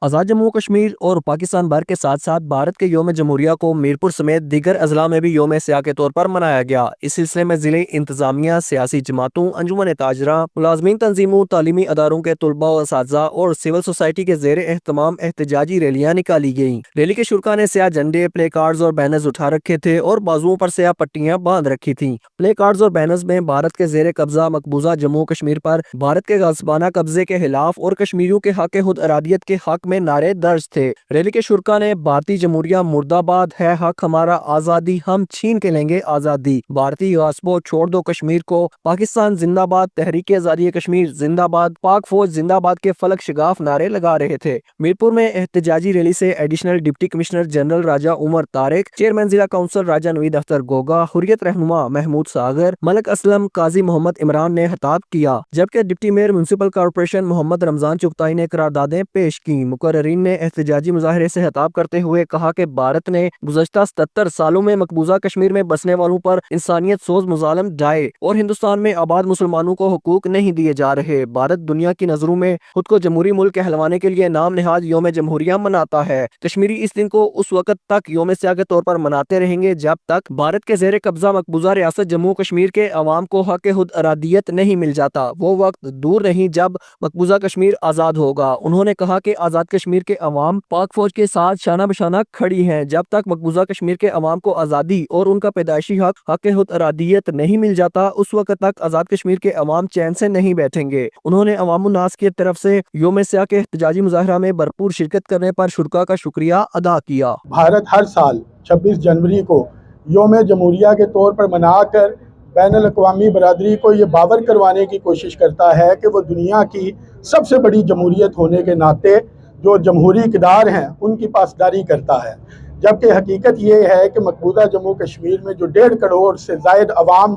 آزاد جموں کشمیر اور پاکستان بھر کے ساتھ ساتھ بھارت کے یوم جمہوریہ کو میرپور سمیت دیگر اضلاع میں بھی یوم سیاہ کے طور پر منایا گیا۔ اس سلسلے میں ضلعی انتظامیہ، سیاسی جماعتوں، انجمن تاجرہ، ملازمین تنظیموں، تعلیمی اداروں کے طلباء و اساتذہ اور سول سوسائٹی کے زیر اہتمام احتجاجی ریلیاں نکالی گئیں۔ ریلی کے شرکاء نے سیاہ جھنڈے، پلے کارڈز اور بینرز اٹھا رکھے تھے اور بازوؤں پر سیاہ پٹیاں باندھ رکھی تھیں۔ پلے کارڈز اور بینرز میں بھارت کے زیر قبضہ مقبوضہ جموں کشمیر پر بھارت کے غصبانہ قبضے کے خلاف اور کشمیریوں کے حق خود ارادیت کے حق میں نعرے درج تھے۔ ریلی کے شرکاء نے بھارتی جمہوریہ مرد آباد ہے، حق ہمارا آزادی، ہم چھین کے لیں گے آزادی، بھارتی غاصبوں چھوڑ دو کشمیر کو، پاکستان زندہ باد، تحریک آزادی کشمیر زندہ باد، پاک فوج زندہ باد کے فلک شگاف نعرے لگا رہے تھے۔ میرپور میں احتجاجی ریلی سے ایڈیشنل ڈپٹی کمشنر جنرل راجہ عمر طارق، چیئرمین ضلع کونسل راجہ نوید اختر گوگا، حریت رہنما محمود ساغر، ملک اسلم، قاضی محمد عمران نے خطاب کیا، جبکہ ڈپٹی میئر میونسپل کارپوریشن محمد رمضان چغتائی نے قراردادیں پیش کیں۔ مقررین نے احتجاجی مظاہرے سے خطاب کرتے ہوئے کہا کہ بھارت نے گزشتہ 77 سالوں میں مقبوضہ کشمیر میں بسنے والوں پر انسانیت سوز مظالم ڈھائے اور ہندوستان میں آباد مسلمانوں کو حقوق نہیں دیے جا رہے۔ بھارت دنیا کی نظروں میں خود کو جمہوری ملک کہلوانے کے لیے نام نہاد یوم جمہوریہ مناتا ہے۔ کشمیری اس دن کو اس وقت تک یوم سیاہ کے طور پر مناتے رہیں گے جب تک بھارت کے زیر قبضہ مقبوضہ ریاست جموں کشمیر کے عوام کو حق خود ارادیت نہیں مل جاتا۔ وہ وقت دور نہیں جب مقبوضہ کشمیر آزاد ہوگا۔ انہوں نے کہا کہ آزاد کشمیر کے عوام پاک فوج کے ساتھ شانہ بشانہ کھڑی ہیں۔ جب تک مقبوضہ کشمیر کے عوام کو آزادی اور ان کا پیدائشی حق خود ارادیت نہیں مل جاتا، اس وقت تک آزاد کشمیر کے عوام چین سے نہیں بیٹھیں گے۔ انہوں نے عوام الناس کی طرف سے یوم سیاہ کے احتجاجی مظاہرہ میں بھرپور شرکت کرنے پر شرکاء کا شکریہ ادا کیا۔ بھارت ہر سال 26 جنوری کو یوم جمہوریہ کے طور پر منا کر بین الاقوامی برادری کو یہ باور کروانے کی کوشش کرتا ہے کہ وہ دنیا کی سب سے بڑی جمہوریت ہونے کے ناطے جو جمہوری اقدار ہیں ان کی پاسداری کرتا ہے، جبکہ حقیقت یہ ہے کہ مقبوضہ جموں کشمیر میں جو 1.5 کروڑ سے زائد عوام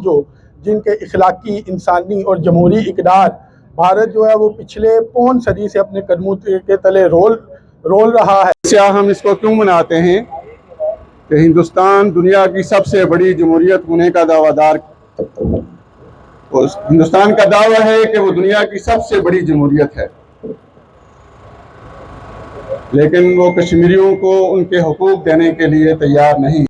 جن کے اخلاقی، انسانی اور جمہوری اقدار بھارت جو ہے وہ پچھلے پون صدی سے اپنے قدموں کے تلے رول رہا ہے۔ سیاہ ہم اس کو کیوں مناتے ہیں کہ ہندوستان دنیا کی سب سے بڑی جمہوریت ہونے کا دعویٰ دار، ہندوستان کا دعویٰ ہے کہ وہ دنیا کی سب سے بڑی جمہوریت ہے، لیکن وہ کشمیریوں کو ان کے حقوق دینے کے لیے تیار نہیں۔